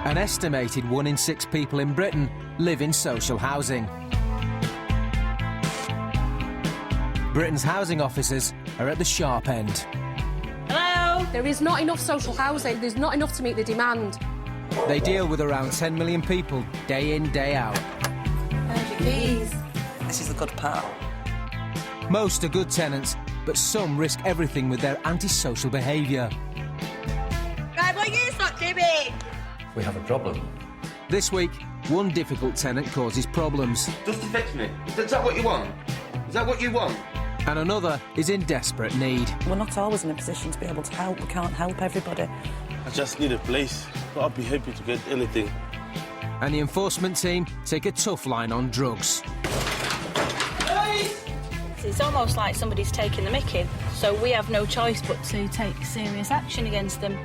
An estimated 1 in 6 people in Britain live in social housing. Britain's housing officers are at the sharp end. Hello? There is not enough social housing. There's not enough to meet the demand. They deal with around 10 million people day in, day out. Where's your keys? This is the good part. Most are good tenants, but some risk everything with their antisocial behaviour. Guy, what are you not doing? We have a problem. This week, one difficult tenant causes problems. Just to fix me. Is that what you want? Is that what you want? And another is in desperate need. We're not always in a position to be able to help. We can't help everybody. I just need a place, but I'll be happy to get anything. And the enforcement team take a tough line on drugs. It's almost like somebody's taking the mickey, so we have no choice but to take serious action against them.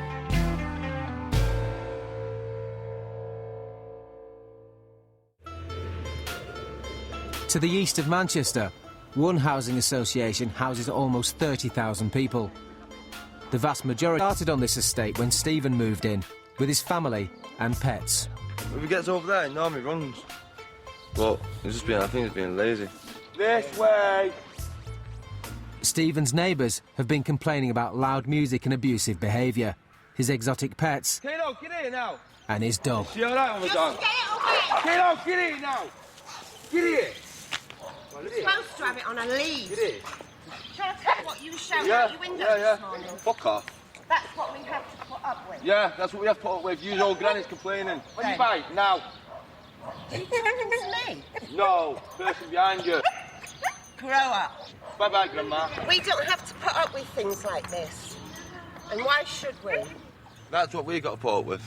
To the east of Manchester, one housing association houses almost 30,000 people. The vast majority started on this estate when Stephen moved in, with his family and pets. If he gets over there, he normally runs. But I think he's being lazy. This way! Stephen's neighbours have been complaining about loud music and abusive behaviour, his exotic pets, Kiddo, get here now! and his dog. See all right with the dog? Get it away! Kiddo, get here now! Get here! You're supposed to have it on a lead. Get here. Shall I tell you what you shouted out your window this morning? Fuck off. That's what we have to put up with. Yeah, that's what we have to put up with. You old granny's complaining. When you bite, now. Are you talking to me? No, person behind you. Grow up. Bye-bye, Grandma. We don't have to put up with things like this. And why should we? That's what we got to put up with.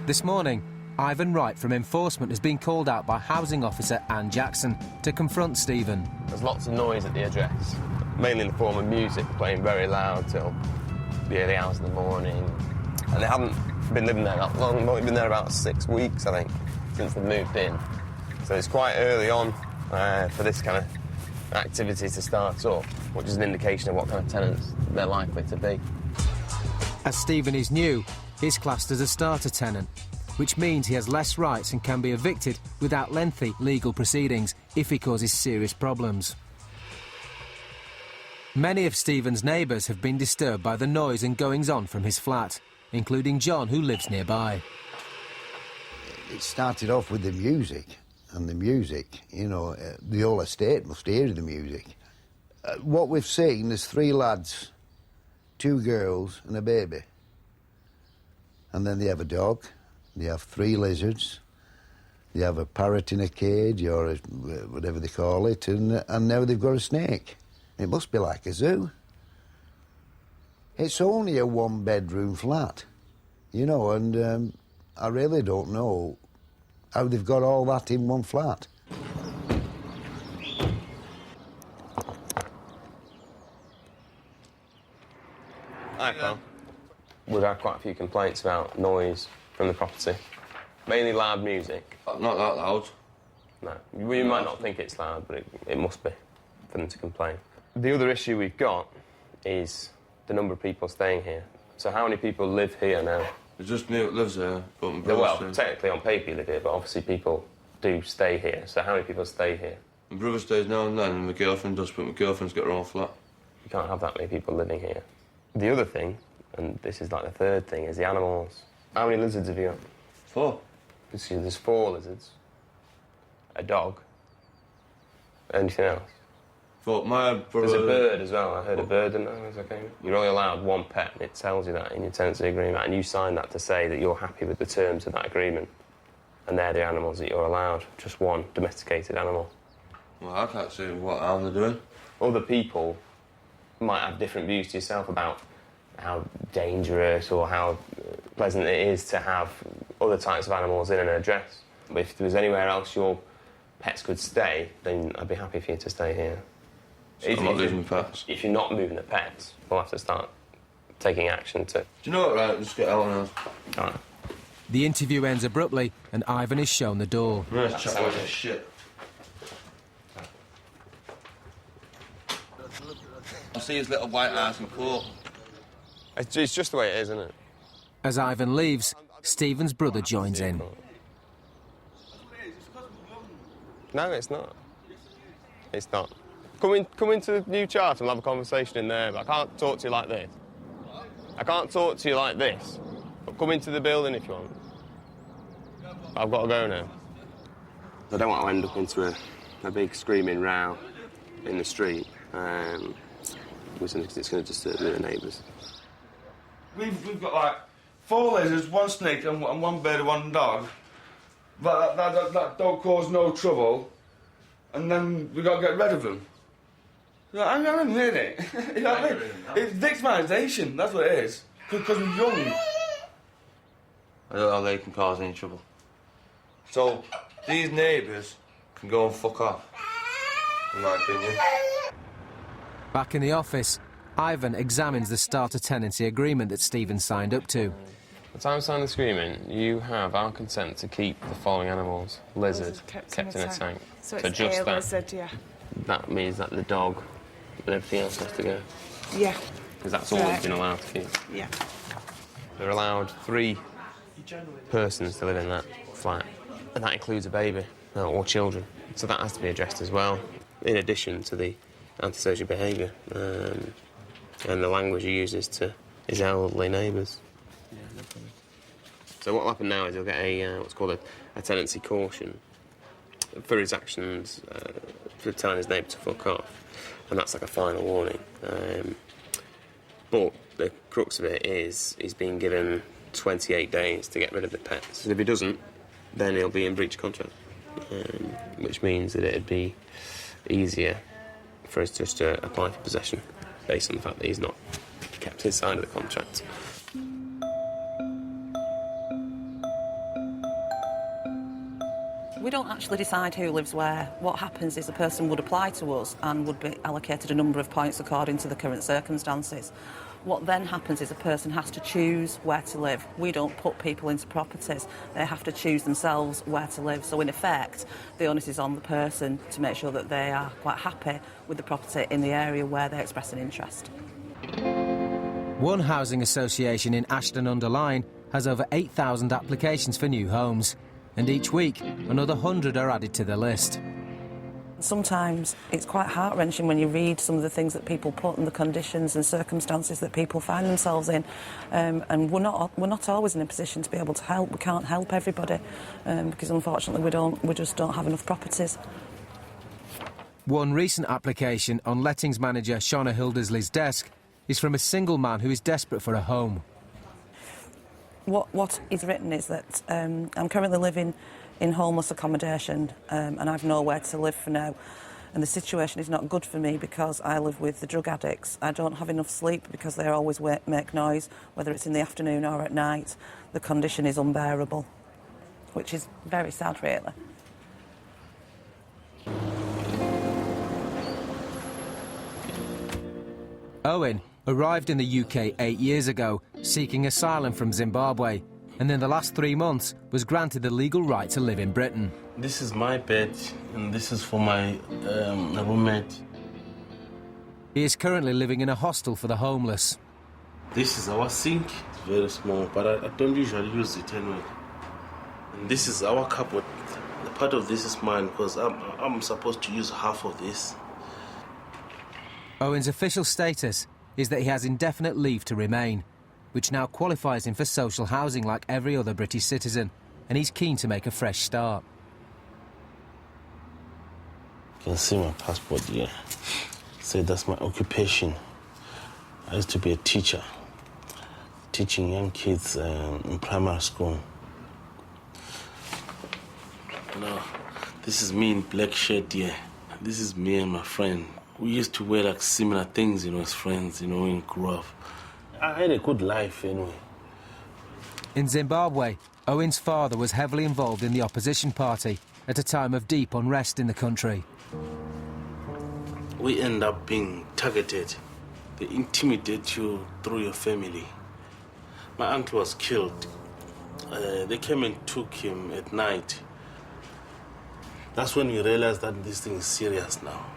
This morning, Ivan Wright from enforcement has been called out by housing officer Anne Jackson to confront Stephen. There's lots of noise at the address, mainly in the form of music playing very loud till the early hours of the morning. And they haven't been living there that long, they've only been there about 6 weeks, I think, since they moved in. So it's quite early on for this kind of activity to start up, which is an indication of what kind of tenants they're likely to be. As Stephen is new, he's classed as a starter tenant, which means he has less rights and can be evicted without lengthy legal proceedings if he causes serious problems. Many of Stephen's neighbours have been disturbed by the noise and goings-on from his flat, including John, who lives nearby. It started off with the music, and the music, you know, the whole estate must hear the music. What we've seen is 3 lads, 2 girls and a baby. And then they have a dog. They have 3 lizards, they have a parrot in a cage, or whatever they call it, and now they've got a snake. It must be like a zoo. It's only a 1-bedroom flat, you know, and I really don't know how they've got all that in one flat. Hi, pal. We've had quite a few complaints about noise from the property. Mainly loud music. Not that loud. No. You might not think it's loud, but it must be for them to complain. The other issue we've got is the number of people staying here. So how many people live here now? It's just me that lives here, but my Well, brother stays. technically on paper you live here, but obviously people do stay here. So how many people stay here? My brother stays now and then, and my girlfriend does, but my girlfriend's got her own flat. You can't have that many people living here. The other thing, and this is like the third thing, is the animals. How many lizards have you got? 4. See, there's 4 lizards, a dog, anything else? But my brother... There's a bird as well. I heard a bird, didn't I, as I came in? You're only allowed 1 pet, and it tells you that in your tenancy agreement, and you signed that to say that you're happy with the terms of that agreement, and they're the animals that you're allowed, just 1 domesticated animal. Well, I can't see what harm they're doing. Other people might have different views to yourself about how dangerous or how pleasant it is to have other types of animals in an address. But if there was anywhere else your pets could stay, then I'd be happy for you to stay here. So I'm not losing my pets. If you're not moving the pets, we'll have to start taking action to... Do you know what, right? Just get out now. All right. The interview ends abruptly and Ivan is shown the door. Nice chat with this shit. I see his little white eyes and coat. It's just the way it is, isn't it? As Ivan leaves, Stephen's brother joins in. No, it's not. It's not. Come into the new chart and we'll have a conversation in there, but I can't talk to you like this. I can't talk to you like this. But come into the building if you want. I've got to go now. I don't want to end up into a big screaming row in the street. Because it's going to disturb the neighbours. We've got like 4 lizards, 1 snake and 1 bird and 1 dog. But that don't cause no trouble. And then we got to get rid of them. Hang on a minute. You know what I mean? It's victimisation, that's what it is. Because we're young. I don't know how they can cause any trouble. So, these neighbours can go and fuck off, in my opinion. Back in the office, Ivan examines the starter tenancy agreement that Stephen signed up to. At the time of signing the agreement, you have our consent to keep the following animals. Lizard, kept in a tank. So it's just a that. lizard, yeah. That means that the dog and everything else has to go. Yeah. Because that's all they've been allowed to keep. Yeah. They're allowed 3 persons to live in that flat. And that includes a baby or children. So that has to be addressed as well, in addition to the antisocial behaviour. And the language he uses to his elderly neighbours. So what will happen now is he'll get what's called a tenancy caution for his actions, for telling his neighbour to fuck off. And that's like a final warning. But the crux of it is he's been given 28 days to get rid of the pets. And if he doesn't, then he'll be in breach of contract, which means that it'd be easier for us just to apply for possession based on the fact that he's not kept his side of the contract. We don't actually decide who lives where. What happens is a person would apply to us and would be allocated a number of points according to the current circumstances. What then happens is a person has to choose where to live. We don't put people into properties. They have to choose themselves where to live. So in effect, the onus is on the person to make sure that they are quite happy with the property in the area where they express an interest. One housing association in Ashton-under-Lyne has over 8,000 applications for new homes. And each week, another 100 are added to the list. Sometimes it's quite heart-wrenching when you read some of the things that people put and the conditions and circumstances that people find themselves in. And we're not always in a position to be able to help. We can't help everybody because, unfortunately, we just don't have enough properties. One recent application on lettings manager Shauna Hildersley's desk is from a single man who is desperate for a home. What is written is that I'm currently living in homeless accommodation and I've nowhere to live for now. And the situation is not good for me because I live with the drug addicts. I don't have enough sleep because they always make noise, whether it's in the afternoon or at night. The condition is unbearable, which is very sad, really. Owen arrived in the UK 8 years ago, seeking asylum from Zimbabwe, and in the last 3 months was granted the legal right to live in Britain. This is my bed, and this is for my roommate. He is currently living in a hostel for the homeless. This is our sink. It's very small, but I don't usually use it anyway. And this is our cupboard. The part of this is mine because I'm supposed to use half of this. Owen's official status is that he has indefinite leave to remain, which now qualifies him for social housing like every other British citizen, and he's keen to make a fresh start. You can see my passport here. So that's my occupation. I used to be a teacher, teaching young kids in primary school. Now, this is me in black shirt here. This is me and my friend. We used to wear like similar things, as friends, when we grew up. I had a good life anyway. In Zimbabwe, Owen's father was heavily involved in the opposition party at a time of deep unrest in the country. We end up being targeted. They intimidate you through your family. My uncle was killed. They came and took him at night. That's when we realized that this thing is serious now.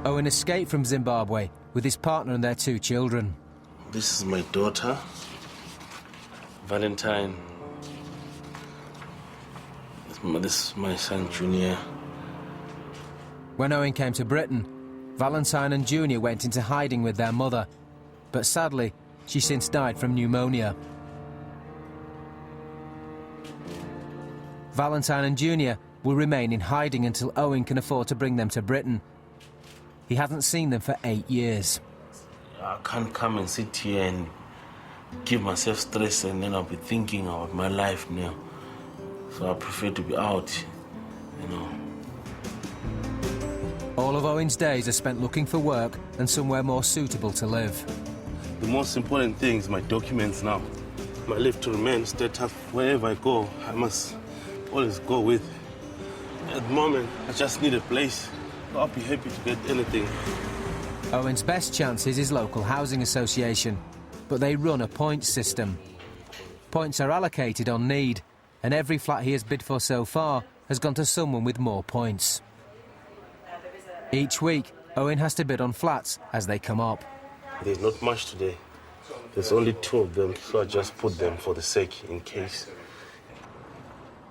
Owen escaped from Zimbabwe with his partner and their 2 children. This is my daughter, Valentine. This is my son, Junior. When Owen came to Britain, Valentine and Junior went into hiding with their mother, but sadly, she since died from pneumonia. Valentine and Junior will remain in hiding until Owen can afford to bring them to Britain. He hasn't seen them for 8 years. I can't come and sit here and give myself stress, and then I'll be thinking about my life now. So I prefer to be out, you know. All of Owen's days are spent looking for work and somewhere more suitable to live. The most important thing is my documents now. My leave to remain status. Wherever I go, I must always go with. At the moment, I just need a place. I'll be happy to get anything. Owen's best chance is his local housing association, but they run a points system. Points are allocated on need, and every flat he has bid for so far has gone to someone with more points. Each week, Owen has to bid on flats as they come up. There's not much today. There's only 2 of them, so I just put them for the sake in case.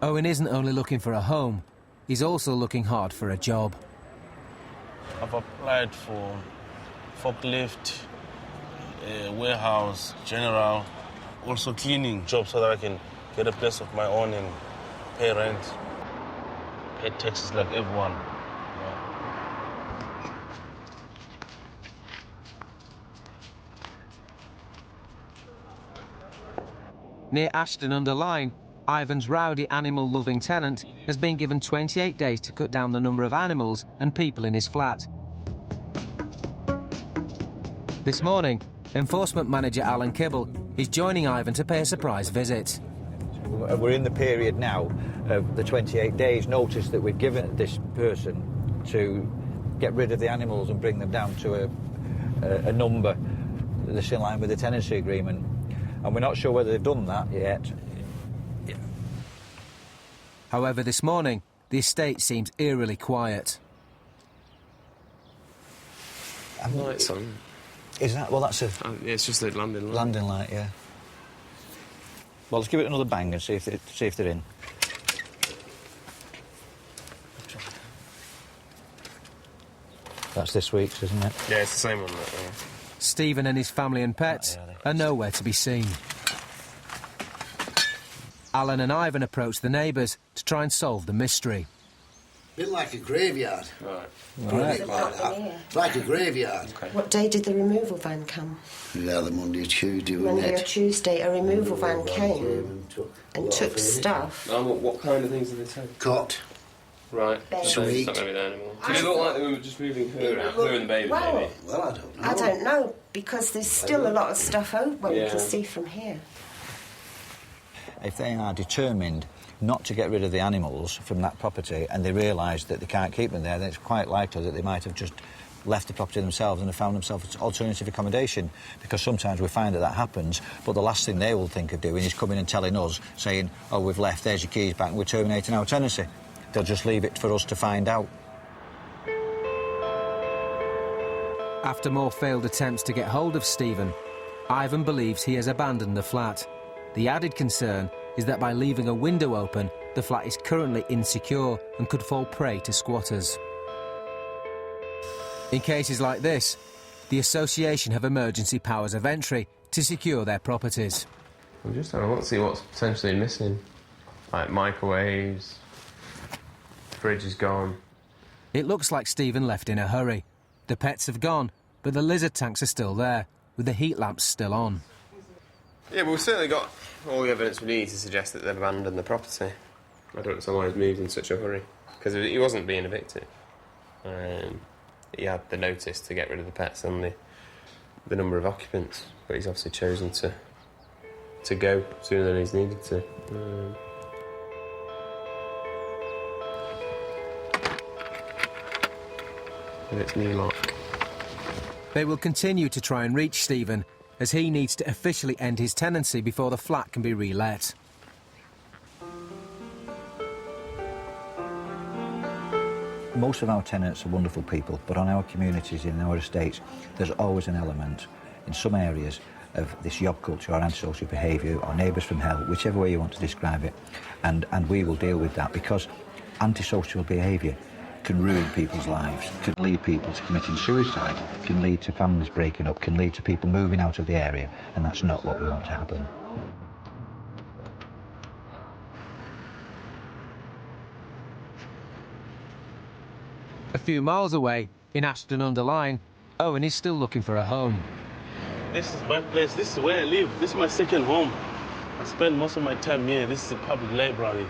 Owen isn't only looking for a home, he's also looking hard for a job. I've applied for forklift, warehouse, general, also cleaning jobs so that I can get a place of my own and pay rent, pay taxes like everyone. Near Ashton-under-Lyne, Ivan's rowdy animal-loving tenant has been given 28 days to cut down the number of animals and people in his flat. This morning, Enforcement Manager Alan Kibble is joining Ivan to pay a surprise visit. We're in the period now of the 28 days notice that we've given this person to get rid of the animals and bring them down to a number that's in line with the tenancy agreement. And we're not sure whether they've done that yet. However, this morning, the estate seems eerily quiet. Lights on. Is that? Well, that's a... Yeah, it's just a landing light. Landing light, yeah. Well, let's give it another bang and see if they're in. That's this week's, isn't it? Yeah, it's the same one. That, yeah. Stephen and his family and pets are nowhere to be seen. Alan and Ivan approach the neighbours to try and solve the mystery. Bit like a graveyard. Right. It's like a graveyard. Okay. What day did the removal van come? Yeah, the Monday or Tuesday, wasn't Monday or it? Tuesday, a removal van came and took stuff. Oh, what kind of things did they take? Cot. Right. Bed. So it's not going to be there anymore. Did it look like they were just moving her out? Her and the baby, Well, maybe? Well, I don't know. I don't know, because there's still a lot of stuff open, well, you Yeah. can see from here. If they are determined not to get rid of the animals from that property and they realise that they can't keep them there, then it's quite likely that they might have just left the property themselves and have found themselves alternative accommodation, because sometimes we find that happens, but the last thing they will think of doing is coming and telling us, saying, oh, we've left, there's your keys back, and we're terminating our tenancy. They'll just leave it for us to find out. After more failed attempts to get hold of Stephen, Ivan believes he has abandoned the flat. The added concern is that by leaving a window open, the flat is currently insecure and could fall prey to squatters. In cases like this, the association have emergency powers of entry to secure their properties. I'm just having a look to see what's potentially missing. Like microwaves, fridge is gone. It looks like Stephen left in a hurry. The pets have gone, but the lizard tanks are still there, with the heat lamps still on. Yeah, but we've certainly got all the evidence we need to suggest that they've abandoned the property. I don't understand why he's moved in such a hurry. Because he wasn't being evicted. He had the notice to get rid of the pets and the number of occupants, but he's obviously chosen to go sooner than he's needed to. With its new lock. They will continue to try and reach Stephen, as he needs to officially end his tenancy before the flat can be relet. Most of our tenants are wonderful people, but on our communities, in our estates, there's always an element, in some areas, of this yob culture or antisocial behaviour or neighbours from hell, whichever way you want to describe it, and we will deal with that, because antisocial behaviour can ruin people's lives, can lead people to committing suicide, can lead to families breaking up, can lead to people moving out of the area, and that's not what we want to happen. A few miles away, in Ashton-under-Lyne, Owen is still looking for a home. This is my place. This is where I live. This is my second home. I spend most of my time here. This is a public library.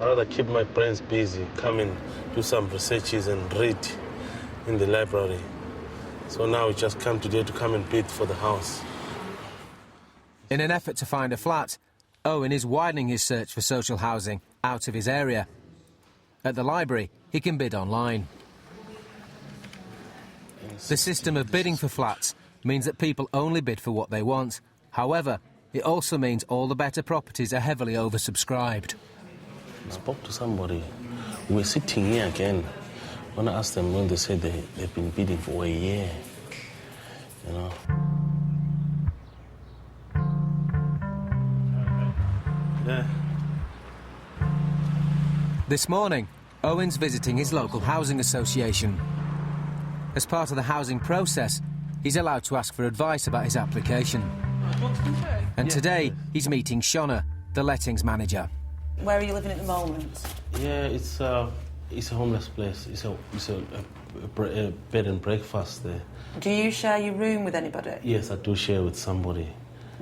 I'd rather keep my brains busy, come and do some researches and read in the library. So now we just come today to come and bid for the house. In an effort to find a flat, Owen is widening his search for social housing out of his area. At the library, he can bid online. The system of bidding for flats means that people only bid for what they want. However, it also means all the better properties are heavily oversubscribed. I spoke to somebody. We were sitting here again. When I asked them, when they said they've been bidding for a year, you know. Yeah. This morning, Owen's visiting his local housing association. As part of the housing process, he's allowed to ask for advice about his application. And today, he's meeting Shona, the lettings manager. Where are you living at the moment? Yeah, it's a homeless place. It's a bed and breakfast there. Do you share your room with anybody? Yes, I do share with somebody.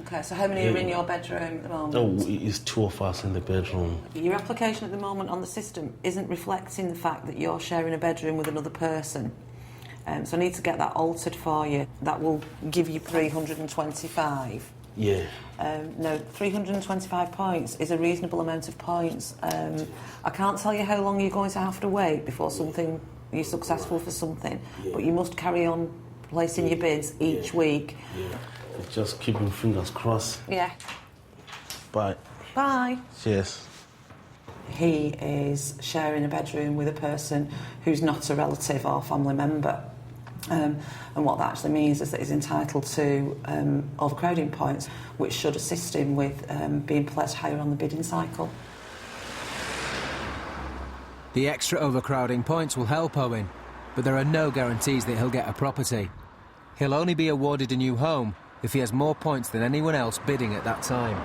Okay, so how many are in your bedroom at the moment? Oh, it's 2 of us in the bedroom. Your application at the moment on the system isn't reflecting the fact that you're sharing a bedroom with another person. So I need to get that altered for you. That will give you 325. Yeah. No, 325 points is a reasonable amount of points. I can't tell you how long you're going to have to wait before you're successful for something, but you must carry on placing your bids each week. Yeah. Just keeping fingers crossed. Yeah. Bye. Bye. Cheers. He is sharing a bedroom with a person who's not a relative or family member. And what that actually means is that he's entitled to overcrowding points, which should assist him with being placed higher on the bidding cycle. The extra overcrowding points will help Owen, but there are no guarantees that he'll get a property. He'll only be awarded a new home if he has more points than anyone else bidding at that time.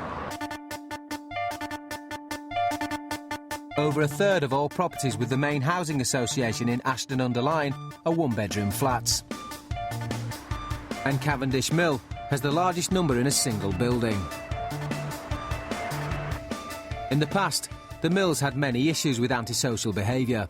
Over a third of all properties with the main housing association in Ashton-under-Lyne are one-bedroom flats. And Cavendish Mill has the largest number in a single building. In the past, the Mills had many issues with antisocial behaviour.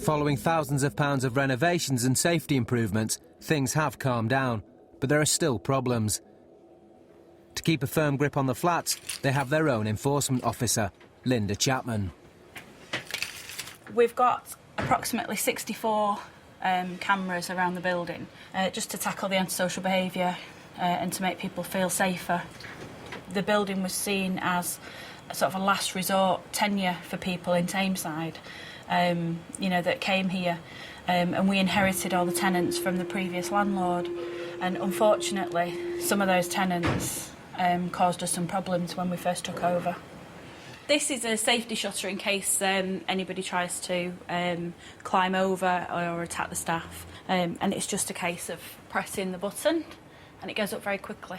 Following thousands of pounds of renovations and safety improvements, things have calmed down, but there are still problems. To keep a firm grip on the flats, they have their own enforcement officer, Linda Chapman. We've got approximately 64 cameras around the building, just to tackle the antisocial behaviour and to make people feel safer. The building was seen as a sort of a last resort tenure for people in Tameside. That came here, and we inherited all the tenants from the previous landlord, and unfortunately some of those tenants caused us some problems when we first took over. This is a safety shutter in case anybody tries to climb over or attack the staff, and it's just a case of pressing the button and it goes up very quickly.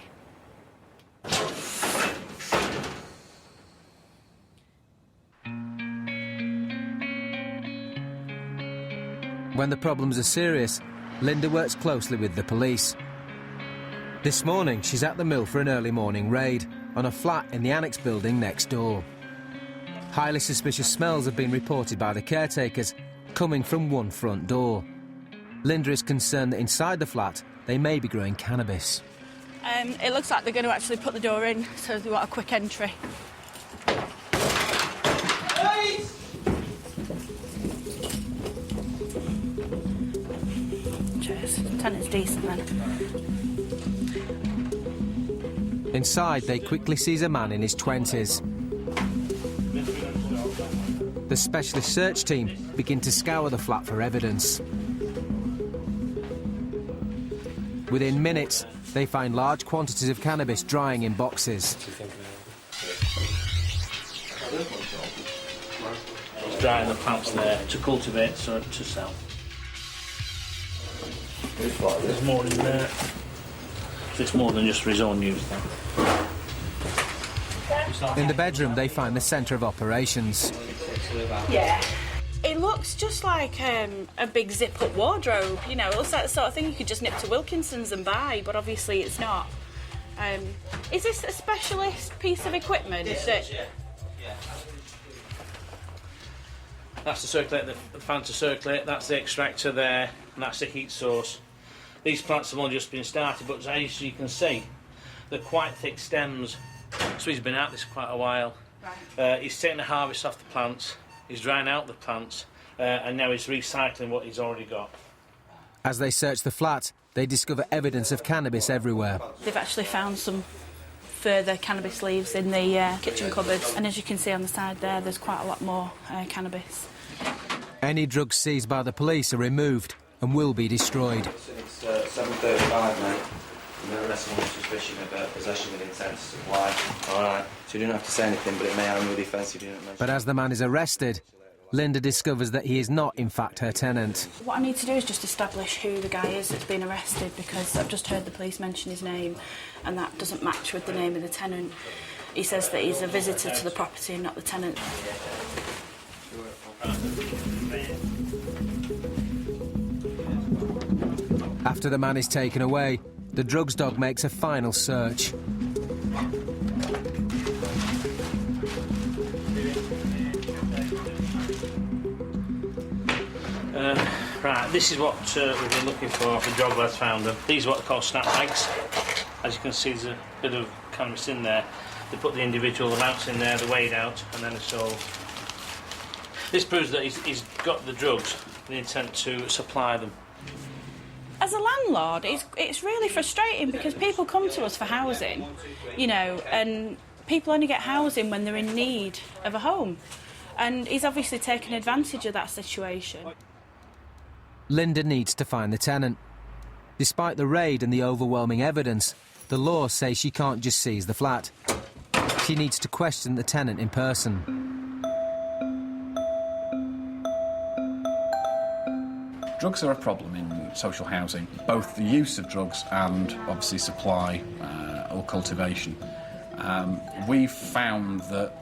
When the problems are serious, Linda works closely with the police. This morning, she's at the mill for an early morning raid on a flat in the annex building next door. Highly suspicious smells have been reported by the caretakers, coming from one front door. Linda is concerned that inside the flat, they may be growing cannabis. It looks like they're going to actually put the door in, so they want a quick entry. Cheers. Tenant's decent then. Inside, they quickly seize a man in his 20s. The specialist search team begin to scour the flat for evidence. Within minutes, they find large quantities of cannabis drying in boxes. It's drying the plants there to cultivate, so to sell. There's more in there. It's more than just for his own use then. In the bedroom, they find the centre of operations. Yeah. It looks just like a big zip-up wardrobe, you know. It looks like the sort of thing you could just nip to Wilkinson's and buy, but obviously it's not. Is this a specialist piece of equipment? Yeah. That's the circulator, the fan to circulate, that's the extractor there, and that's the heat source. These plants have only just been started, but as you can see, they're quite thick stems, so he's been at this quite a while. Right. He's taking the harvest off the plants, he's drying out the plants, and now he's recycling what he's already got. As they search the flat, they discover evidence of cannabis everywhere. They've actually found some further cannabis leaves in the kitchen cupboards, and as you can see on the side there, there's quite a lot more cannabis. Any drugs seized by the police are removed and will be destroyed. It's 7:35, mate. We're arresting on suspicion of possession with intent to supply. All right. So you don't have to say anything, but it may harm your defence if you don't mention. But as the man is arrested, Linda discovers that he is not, in fact, her tenant. What I need to do is just establish who the guy is that's been arrested, because I've just heard the police mention his name, and that doesn't match with the name of the tenant. He says that he's a visitor to the property and not the tenant. After the man is taken away, the drugs dog makes a final search. Right, this is what we've been looking for. The job lads found them. These are what they call snap bags. As you can see, there's a bit of cannabis in there. They put the individual amounts in there, they're weighed out, and then they're sold. This proves that he's got the drugs with the intent to supply them. As a landlord, it's really frustrating because people come to us for housing, you know, and people only get housing when they're in need of a home. And he's obviously taken advantage of that situation. Linda needs to find the tenant. Despite the raid and the overwhelming evidence, the law says she can't just seize the flat. She needs to question the tenant in person. Drugs are a problem in social housing, both the use of drugs and obviously supply or cultivation. We've found that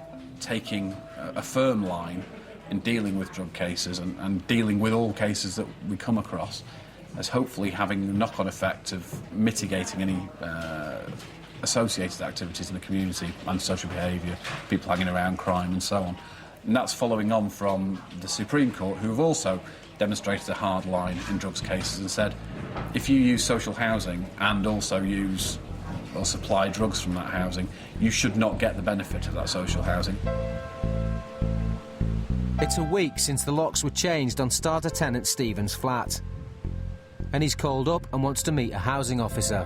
taking a firm line in dealing with drug cases and dealing with all cases that we come across as hopefully having the knock-on effect of mitigating any associated activities in the community, antisocial behaviour, people hanging around, crime and so on. And that's following on from the Supreme Court, who have also demonstrated a hard line in drugs cases and said if you use social housing and also use or supply drugs from that housing, you should not get the benefit of that social housing. It's a week since the locks were changed on starter tenant Stephen's flat. And he's called up and wants to meet a housing officer.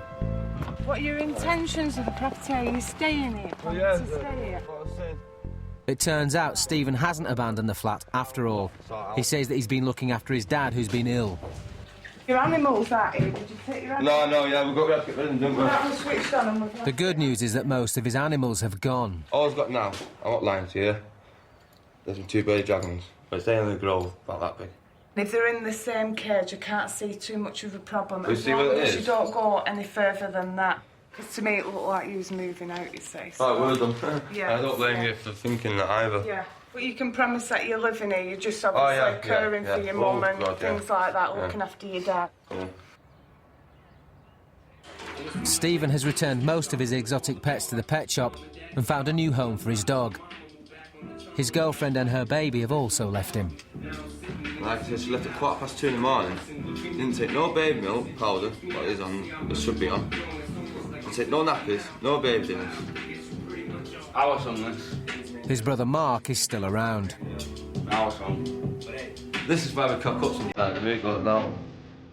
What are your intentions of the property? Are you staying here? To stay here? It turns out Stephen hasn't abandoned the flat after all. He says that he's been looking after his dad, who's been ill. Your animals out here? Did you take your animals? No, yeah, we've got to get rid of them, don't we? That was switched on and we've... The good news is that most of his animals have gone. All I've got now, I'm not lying to you, there's some 2 baby dragons, but they only grow about that big. If they're in the same cage, I can't see too much of a problem. You see what it is? You don't go any further than that. Because to me it looked like you was moving out, you say. So. Oh, well done. Yeah, I don't blame you for thinking that either. Yeah, but you can promise that you're living here, you're just obviously caring for your mum and things like that, looking after your dad. Yeah. Stephen has returned most of his exotic pets to the pet shop and found a new home for his dog. His girlfriend and her baby have also left him. Like I said, she left at 2:15 in the morning. Didn't take no baby milk powder, what is on, it should be on. Didn't take no nappies, no baby dinners. I was on this. His brother Mark is still around. I was on. This is why we cock up sometimes, we go now.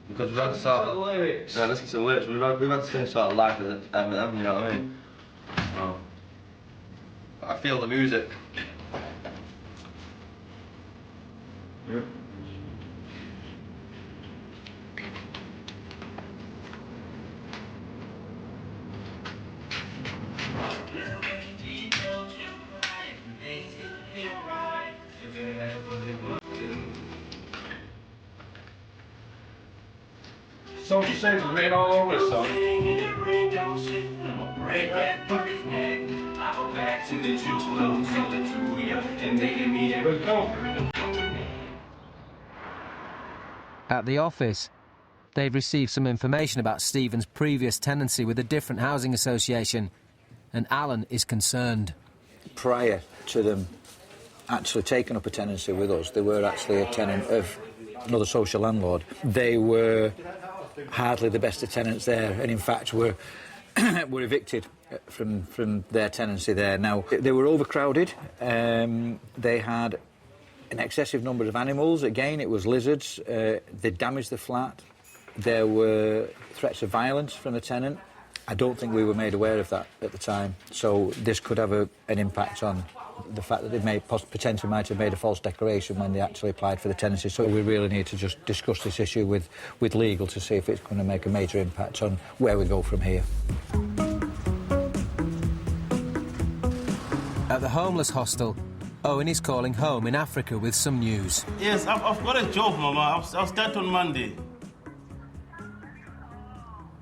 Because we've had to sort of... listen to the lyrics, we've had the same sort of life as them, you know what I mean? Oh. I feel the music. Yeah. Social scenes are written all over the song. At the office, they've received some information about Stephen's previous tenancy with a different housing association, and Alan is concerned. Prior to them actually taking up a tenancy with us, they were actually a tenant of another social landlord. They were hardly the best of tenants there, and in fact were evicted from their tenancy there. Now, they were overcrowded. They had an excessive number of animals. Again, it was lizards. They damaged the flat. There were threats of violence from the tenant. I don't think we were made aware of that at the time, so this could have an impact on the fact that they potentially might have made a false declaration when they actually applied for the tenancy. So we really need to just discuss this issue with legal to see if it's going to make a major impact on where we go from here. At the homeless hostel, Owen is calling home in Africa with some news. Yes, I've got a job, Mama. I'll start on Monday.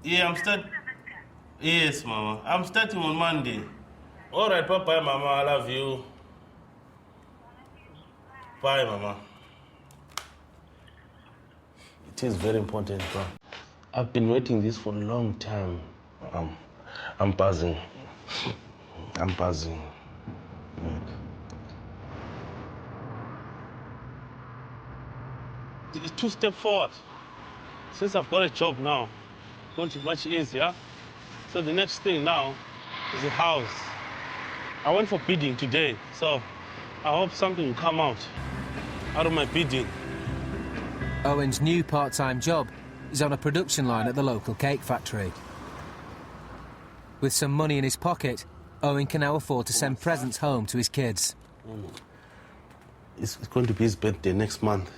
Yeah, Yes, Mama. I'm starting on Monday. All right, Papa, Mama, I love you. Bye, Mama. It is very important, bro. I've been waiting this for a long time. I'm buzzing. I'm buzzing. It's 2 steps forward. Since I've got a job now, it's going to be much easier. So the next thing now is a house. I went for bidding today, so I hope something will come out of my bidding. Owen's new part-time job is on a production line at the local cake factory. With some money in his pocket, Owen can now afford to send presents home to his kids. It's going to be his birthday next month.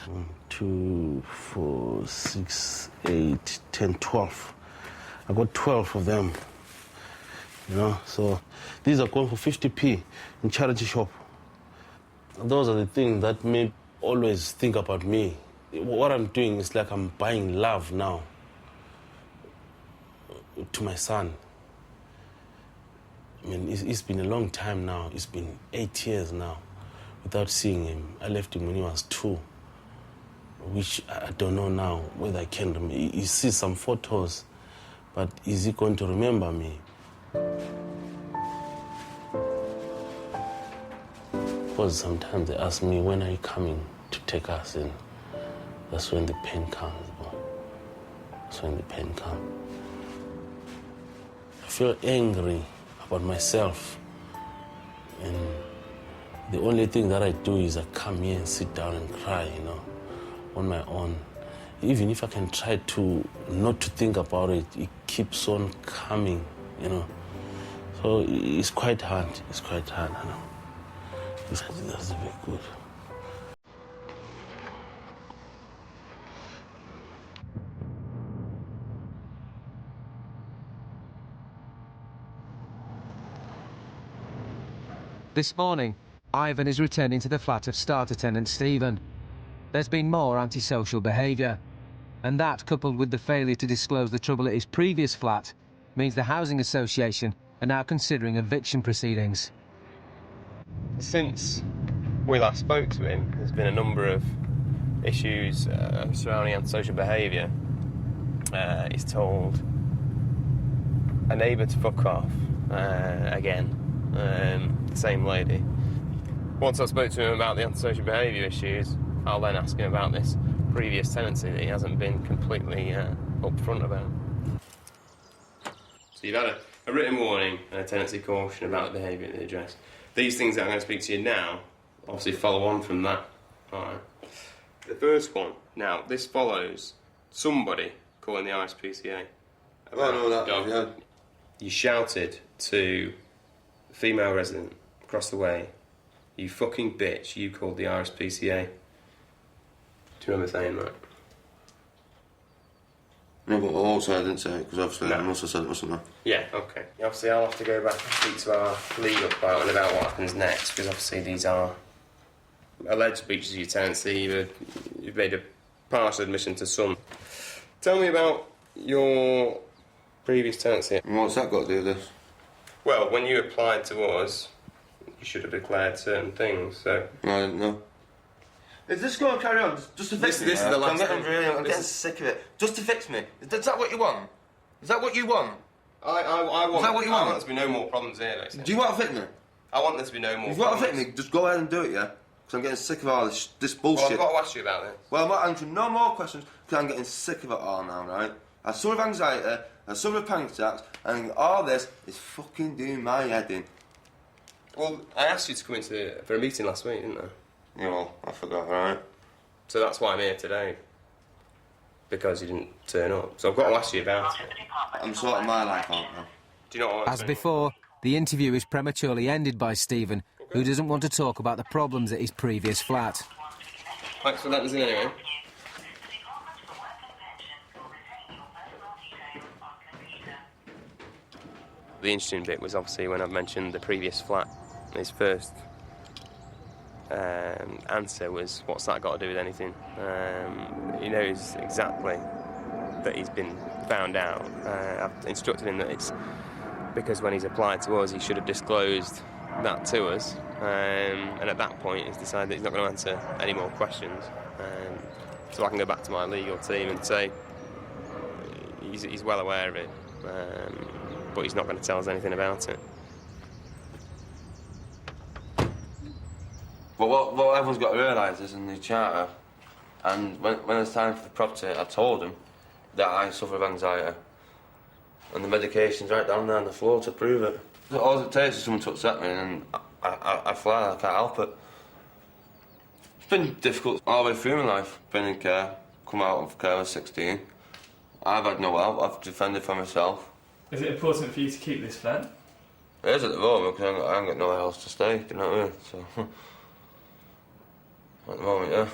1, 2, 4, 6, 8, 10, 12. I got 12 of them, you know, so these are going for 50p in charity shop. Those are the things that may always think about me. What I'm doing is like I'm buying love now to my son. I mean, it's been a long time now. It's been 8 years now without seeing him. I left him when he was 2, which I don't know now whether I can remember. He sees some photos. But is he going to remember me? Because sometimes they ask me, when are you coming to take us in? That's when the pain comes, boy. That's when the pain comes. I feel angry about myself. And the only thing that I do is I come here and sit down and cry, you know, on my own. Even if I can try to not to think about it, it keeps on coming, you know. So it's quite hard. It's quite hard, you know. That's very good. This morning, Ivan is returning to the flat of starter tenant Stephen. There's been more antisocial behaviour, and that, coupled with the failure to disclose the trouble at his previous flat, means the housing association are now considering eviction proceedings. Since we last spoke to him, there's been a number of issues surrounding antisocial behaviour. He's told a neighbour to fuck off, again, the same lady. Once I spoke to him about the antisocial behaviour issues, I'll then ask him about this previous tenancy that he hasn't been completely upfront about. So you've had a written warning and a tenancy caution about the behaviour at the address. These things that I'm going to speak to you now obviously follow on from that. Alright. The first one, now, this follows somebody calling the RSPCA. Oh, no, that, dog. yeah. You shouted to the female resident across the way, "You fucking bitch," you called the RSPCA. Do you remember saying that? No, but also I didn't say it, because obviously I must have said it, mustn't I? Yeah, okay. Obviously I'll have to go back and speak to our legal department about what happens next, because obviously these are alleged breaches of your tenancy. You've made a partial admission to some. Tell me about your previous tenancy. And what's that got to do with this? Well, when you applied to us, you should have declared certain things, so... No, I didn't know. Is this going to carry on? Just to fix me? This is the last thing. I'm getting sick of it. Just to fix me. Is that what you want? Is that what you want? I want... Is that what you want? I want there to be no more problems here, basically. Do you want to fix me? I want there to be no more If you want to fix me, just go ahead and do it, yeah? Because I'm getting sick of all this bullshit. Well, I've got to ask you about this. Well, I'm not answering no more questions because I'm getting sick of it all now, right? I suffer of anxiety, I suffer of panic attacks, and all this is fucking doing my head in. Well, I asked you to come for a meeting last week, didn't I? Yeah, well, I forgot, right? So that's why I'm here today. Because you didn't turn up. So I've got to ask you about it. I'm sorting my life out now. Do you know what I'm As saying? before, the interview is prematurely ended by Stephen, who doesn't want to talk about the problems at his previous flat. Thanks for letting us in anyway. The interesting bit was obviously when I mentioned the previous flat. His first answer was, "What's that got to do with anything?" He knows exactly that he's been found out. I've instructed him that it's because when he's applied to us, he should have disclosed that to us. And at that point, he's decided that he's not going to answer any more questions. So I can go back to my legal team and say he's well aware of it. But he's not going to tell us anything about it. But what everyone's got to realise is in the charter, and when it's time for the property, I told them that I suffer of anxiety. And the medication's right down there on the floor to prove it. All it takes is someone to upset me and I fly, I can't help it. It's been difficult all the way through my life, been in care, come out of care at 16. I've had no help, I've defended for myself. Is it important for you to keep this flat? It is at the moment, because I haven't got nowhere else to stay, do you know what I mean? So, at the moment, yeah.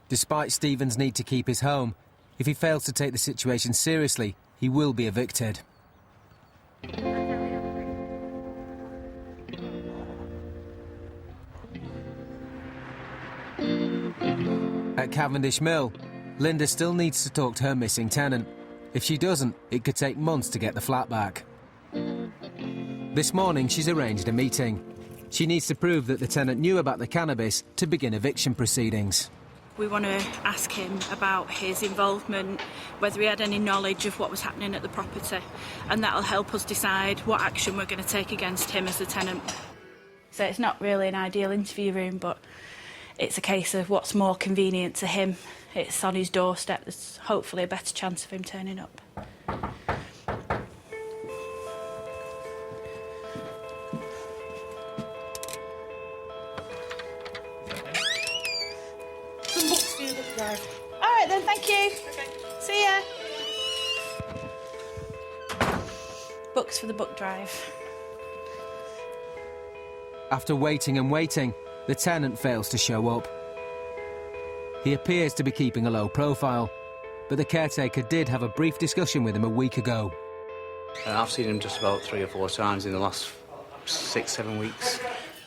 Despite Stephen's need to keep his home, if he fails to take the situation seriously, he will be evicted. At Cavendish Mill, Linda still needs to talk to her missing tenant. If she doesn't, it could take months to get the flat back. This morning, she's arranged a meeting. She needs to prove that the tenant knew about the cannabis to begin eviction proceedings. We want to ask him about his involvement, whether he had any knowledge of what was happening at the property, and that'll help us decide what action we're going to take against him as the tenant. So it's not really an ideal interview room, but it's a case of what's more convenient to him. It's on his doorstep, there's hopefully a better chance of him turning up. Some books for your book drive. All right then, thank you. Okay. See ya. Books for the book drive. After waiting and waiting, the tenant fails to show up. He appears to be keeping a low profile, but the caretaker did have a brief discussion with him a week ago. I've seen him just about 3 or 4 times in the last 6-7 weeks.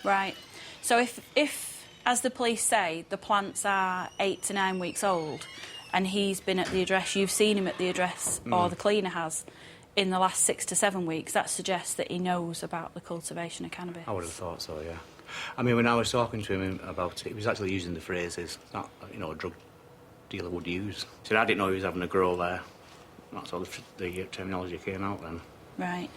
Right. So if, as the police say, the plants are 8 to 9 weeks old, and he's been at the address, you've seen him at the address, or the cleaner has, in the last 6 to 7 weeks, that suggests that he knows about the cultivation of cannabis. I would have thought so, yeah. I mean, when I was talking to him about it, he was actually using the phrases that, you know, a drug dealer would use. He said, I didn't know he was having a grow there. That's how the terminology came out then. Right.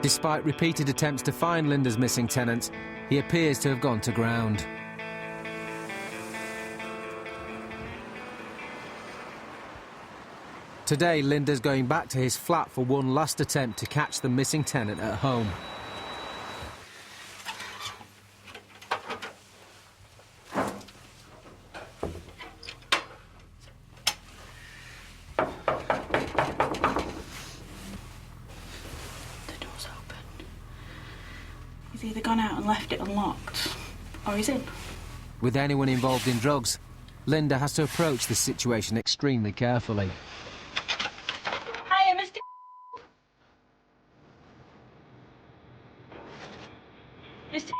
Despite repeated attempts to find Linda's missing tenant, he appears to have gone to ground. Today, Linda's going back to his flat for one last attempt to catch the missing tenant at home. door's open. He's either gone out and left it unlocked, or he's in. With anyone involved in drugs, Linda has to approach this situation extremely carefully. Hiya, Mr. Mr.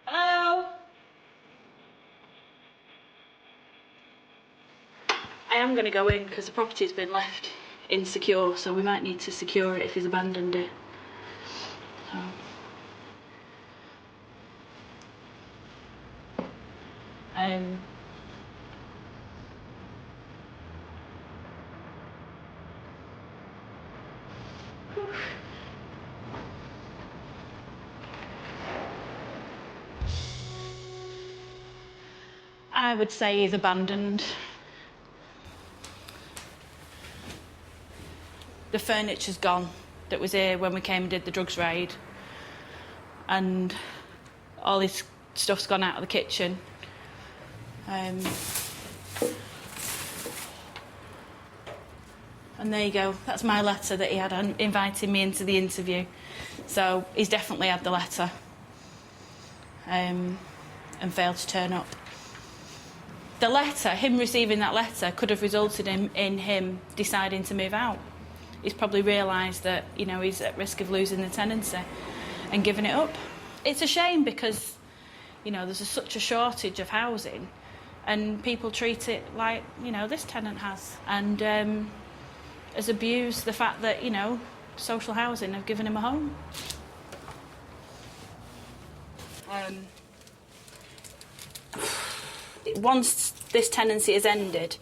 Hello? I am going to go in because the property's been left insecure, so we might need to secure it if he's abandoned it. So. I would say he's abandoned. The furniture's gone that was here when we came and did the drugs raid, and all his stuff's gone out of the kitchen. And there you go, that's my letter that he had inviting me into the interview. So he's definitely had the letter and failed to turn up. The letter, him receiving that letter, could have resulted in him deciding to move out. He's probably realised that, you know, he's at risk of losing the tenancy and giving it up. It's a shame because, you know, there's such a shortage of housing and people treat it like, you know, this tenant has, and has abused the fact that, you know, social housing have given him a home. Once this tenancy is ended,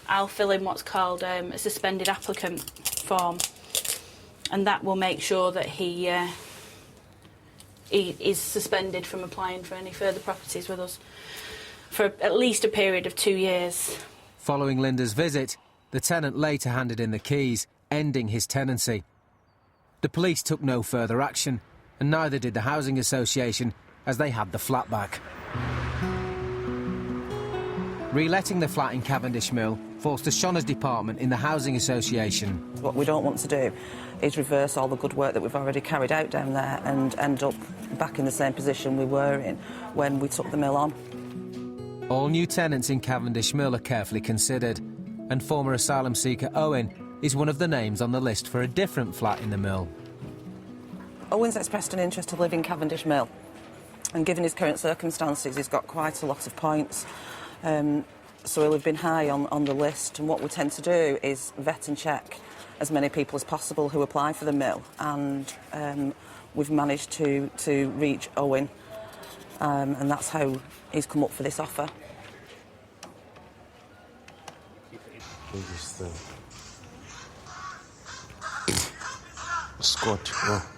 I'll fill in what's called a suspended applicant form, and that will make sure that he is suspended from applying for any further properties with us for at least a period of 2 years. Following Linda's visit, the tenant later handed in the keys, ending his tenancy. The police took no further action, and neither did the housing association, as they had the flat back. Reletting the flat in Cavendish Mill forced the Shoners department in the housing association. What we don't want to do is reverse all the good work that we've already carried out down there and end up back in the same position we were in when we took the mill on. All new tenants in Cavendish Mill are carefully considered, and former asylum seeker Owen is one of the names on the list for a different flat in the mill. Owen's expressed an interest to live in Cavendish Mill, and given his current circumstances, he's got quite a lot of points. So he'll have been high on the list, and what we tend to do is vet and check as many people as possible who apply for the mill, and we've managed to reach Owen, and that's how he's come up for this offer. Scott. Oh.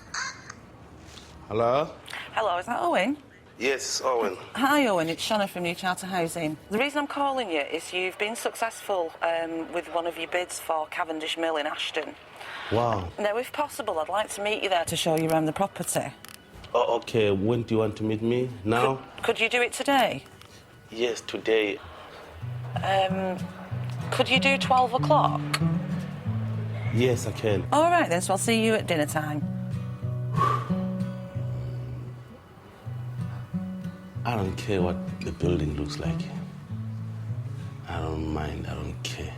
Hello? Hello, is that Owen? Yes, Owen. Hi, Owen. It's Shona from New Charter Housing. The reason I'm calling you is you've been successful with one of your bids for Cavendish Mill in Ashton. Wow. Now, if possible, I'd like to meet you there to show you around the property. Oh, okay. When do you want to meet me? Now? Could you do it today? Yes, today. Could you do 12 o'clock? Yes, I can. All right, then, so I'll see you at dinner time. I don't care what the building looks like. I don't mind, I don't care.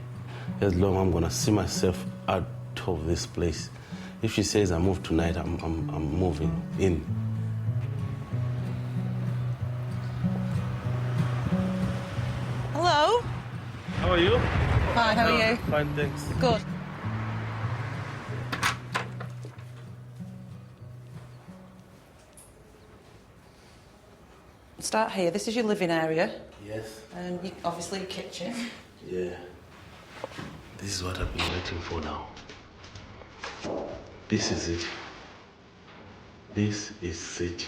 As long as I'm gonna see myself out of this place. If she says I move tonight, I'm moving in. Hello. How are you? Hi, how are you? Fine, thanks. Good. Start here. This is your living area. Yes. And obviously your kitchen. Yeah. This is what I've been waiting for now. This is it. This is it.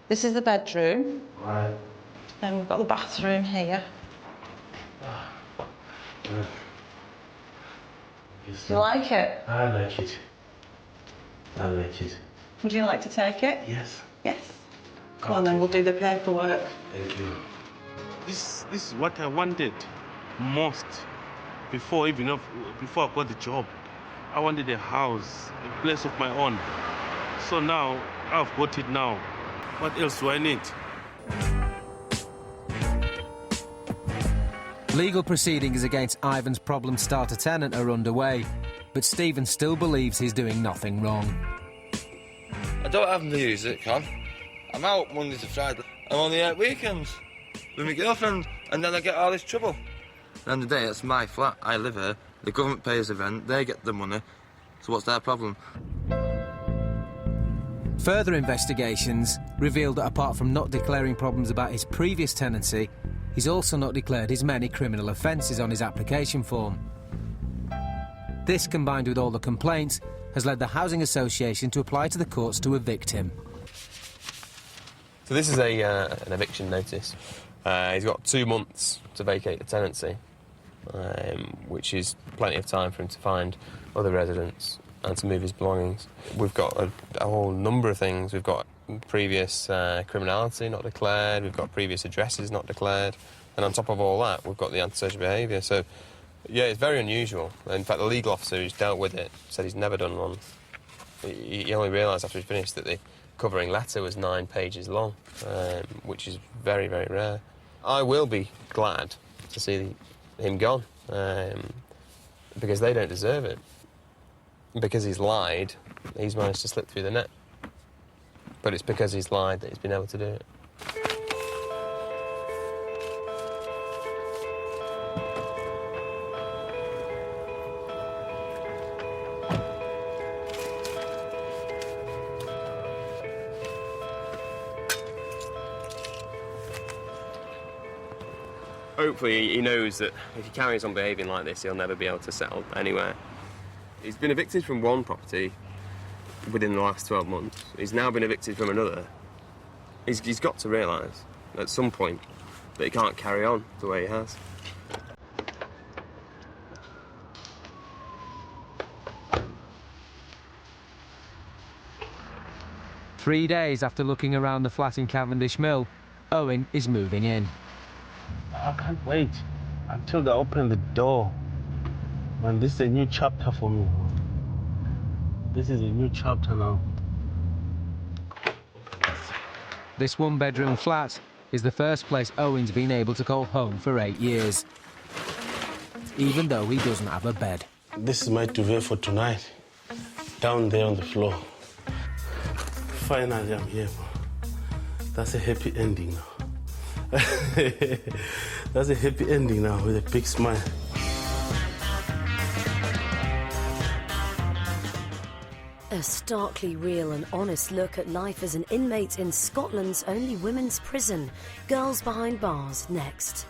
This is the bedroom. Right. Then we've got the bathroom here. Yes, Do you like it? I like it. I like it. Would you like to take it? Yes. Yes. Come on then, we'll do the paperwork. Thank you. This is what I wanted most before I got the job. I wanted a house, a place of my own. So now I've got it now. What else do I need? Legal proceedings against Ivan's problem starter tenant are underway, but Stephen still believes he's doing nothing wrong. I don't have music on. I'm out Monday to Friday. I'm only out weekends with my girlfriend, and then I get all this trouble. At the end of the day, it's my flat. I live here. The government pays the rent. They get the money. So what's their problem? Further investigations revealed that apart from not declaring problems about his previous tenancy, he's also not declared his many criminal offences on his application form. This, combined with all the complaints, has led the Housing Association to apply to the courts to evict him. So this is an eviction notice. He's got 2 months to vacate the tenancy, which is plenty of time for him to find other residents and to move his belongings. We've got a whole number of things. We've got previous criminality not declared, we've got previous addresses not declared, and on top of all that, we've got the antisocial behaviour. So, yeah, it's very unusual. In fact, the legal officer who's dealt with it said he's never done one. He only realised after he finished that the covering letter was 9 pages long, which is very, very rare. I will be glad to see him gone, because they don't deserve it. Because he's lied, he's managed to slip through the net. But it's because he's lied that he's been able to do it. Hopefully he knows that if he carries on behaving like this, he'll never be able to settle anywhere. He's been evicted from one property within the last 12 months. He's now been evicted from another. He's got to realise at some point that he can't carry on the way he has. Three days after looking around the flat in Cavendish Mill, Owen is moving in. I can't wait until they open the door. Man, this is a new chapter for me. This is a new chapter now. This one-bedroom flat is the first place Owen's been able to call home for 8 years, even though he doesn't have a bed. This is my duvet for tonight, down there on the floor. Finally, I'm here. That's a happy ending now. That's a happy ending now with a big smile. A starkly real and honest look at life as an inmate in Scotland's only women's prison. Girls Behind Bars, next.